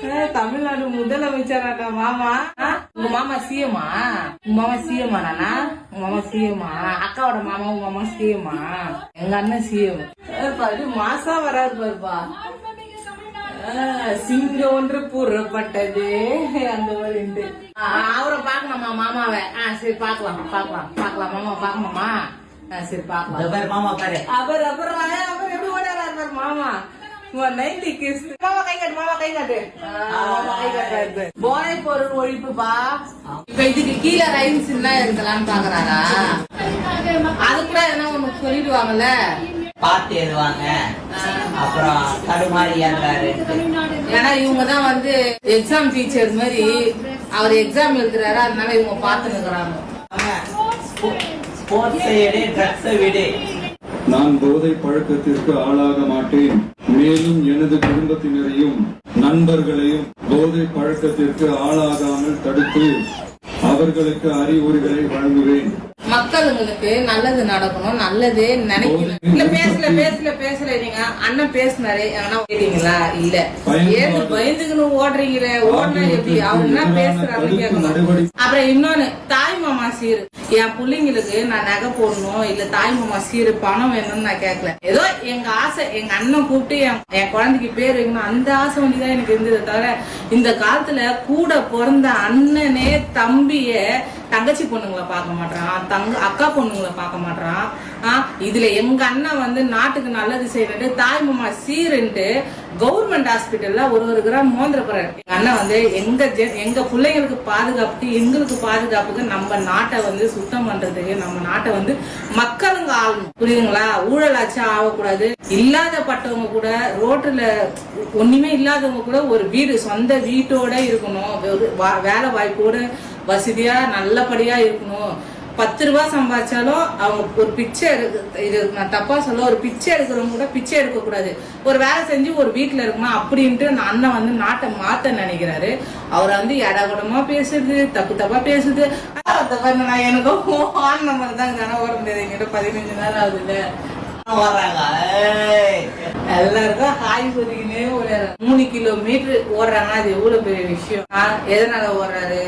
தமிழ்நாடு முதலமைச்சராட்டா மாமா. உங்க மாமா சிஎம்மா? உங்க மாமா சிஎம்மா? நானா உங்க மாமா சிஎம்மா? அக்காவோட மாமா உங்க மாமா சிஎம்மா? எங்க அண்ணன் சிஎம். மாசா வராது பாருப்பா. சிங்கம் ஒன்று கூறப்பட்டது அந்த மாதிரி. அவரை பாக்கணுமா மாமாவை? சரி பாக்கலாம் பாக்கலாம் பாக்கலாம். மாமா பாக்கணுமா? சரி பாக்கலாம். மாமா பாரு. அவர் எப்படி ஓடாரு பாரு மாமா. மாமா கை காட்டு. மாமா கை காட்டு. மாமா கை காட்டு. போதை பொருள் ஒழிப்புப்பா. இப்ப இதுக்கு கீழே ரைம்ஸ் எல்லாம் இருக்கலாம்னு பாக்குறாரா? அது கூட என்ன ஒண்ணு சொல்லிடுவாங்கல்ல, பாத்து எழுதுவாங்க. அப்புறம் தடுமாறி ஏறாரு. ஏன்னா இவங்கதான் வந்து எக்ஸாம் டீச்சர் மாதிரி அவர் எக்ஸாம் எழுதுறாரு, அதனால இவங்க பாத்து நிக்கிறாங்க. நான் போதை பழக்கத்திற்கு ஆளாக மாட்டேன், மேலும் எனது குடும்பத்தினரையும் நண்பர்களையும் போதை பழக்கத்திற்கு ஆளாகாமல் தடுத்து அவர்களுக்கு அறிவுரைகளை வழங்குவேன். மக்களுங்களுக்கு நல்லது நடக்கணும், நல்லதே நினைக்கணும். இல்ல பேசல நீங்க அண்ணன் பேசினாரு கேட்டீங்களா? இல்ல ஏது பயந்துக்கணும் ஓடுறீங்களே, ஓடுனா எப்படி? அவர் என்ன பேசுறாருன்னு கேட்கணும். அப்புறம் இன்னொன்னு, தாய் மாமா சீரு என் பிள்ளைங்களுக்கு நான் நகை போடணும், இல்ல தாய் மாமா சீரு பணம் வேணும்னு நான் கேட்கல. ஏதோ எங்க ஆசை, எங்க அண்ணன் கூப்பிட்டு என் குழந்தைக்கு பேர் வைக்கணும், அந்த ஆசை வண்டிதான் எனக்கு இருந்ததை தவிர இந்த காலத்துல கூட பிறந்த அண்ணனே தம்பிய தங்கச்சி பொண்ணுங்களை பார்க்க மாட்டான், அக்கா பொண்ணுங்களை பார்க்க மாட்டான். இதுல எங்க அண்ணன் வந்து நாட்டுக்கு நல்லது செய்யறது தாய் மாமா சீருன்ட்டு கவர்மெண்ட் ஹாஸ்பிட்டல்ல ஒரு கிராம் மோந்திர போறாரு. எங்க அண்ணன் வந்து எங்க பிள்ளைங்களுக்கு பாதுகாப்புக்கு, எங்களுக்கு பாதுகாப்புக்கு நம்ம நாட்டை வந்து சுத்தம் பண்றதுக்கு, நம்ம நாட்டை வந்து மக்களுங்க ஆளணும். புரியுதுங்களா? ஊழலாச்சும் ஆகக்கூடாது. இல்லாதப்பட்டவங்க கூட ரோட்டுல ஒண்ணுமே இல்லாதவங்க கூட ஒரு வீடு, சொந்த வீட்டோட இருக்கணும், வேலை வாய்ப்போட வசதியா நல்லபடியா இருக்கணும். 10 ரூபாய் சம்பாதிச்சாலும் அவங்க ஒரு பிச்சை இது நான் தப்பா சொல்ல, ஒரு பிச்சை எடுக்கிறவங்க கூட பிச்சை எடுக்க கூடாது, ஒரு வேலை செஞ்சு ஒரு வீட்டுல இருக்கணும் அப்படின்ட்டு அண்ணன் வந்து நாட்டை மாத்த நினைக்கிறாரு. அவரை வந்து இடகுடமா பேசுது, தப்பா பேசுது. நான் எனக்கும் ஆன் நம்பர் தான் கனவு வர முடியாது. என்கிட்ட 15 நாள் ஆகுது. எல்லாருக்கும் ஹாய் சொல்லிக்கினே ஒரு 3 கிலோமீட்டர் ஓடுறாங்கன்னா அது எவ்வளவு பெரிய விஷயம். எதனால ஓடுறாரு?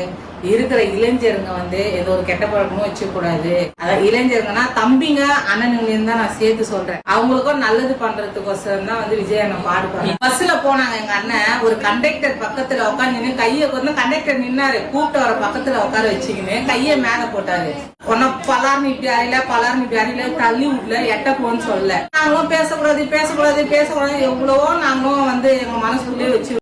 இருக்கிற இளைஞருங்க வந்து ஏதோ ஒரு கெட்ட பழக்கமும் வச்சுக்க கூடாது. அதான் இளைஞருங்கன்னா தம்பிங்க அண்ணனுங்களையும் தான் நான் சேர்த்து சொல்றேன். அவங்களுக்கும் நல்லது பண்றதுக்கோசரம் தான் வந்து விஜய் அண்ணன் பாடுபாங்க. பஸ்ல போனாங்க, எங்க அண்ணன் ஒரு கண்டக்டர் பக்கத்துல உட்காந்து கையை கொண்டு, கண்டக்டர் நின்னாரு, கூப்பிட்டு வர பக்கத்துல உட்கார வச்சுக்கின்னு கையை மேல போட்டாரு. உன்ன பலார்னு இப்படி அறையில தள்ளி விடல, எட்ட போன்னு சொல்ல. நாங்களும் பேசக்கூடாது எவ்வளவோ நாங்களும் வந்து எங்க மனசுக்குள்ளேயே வச்சு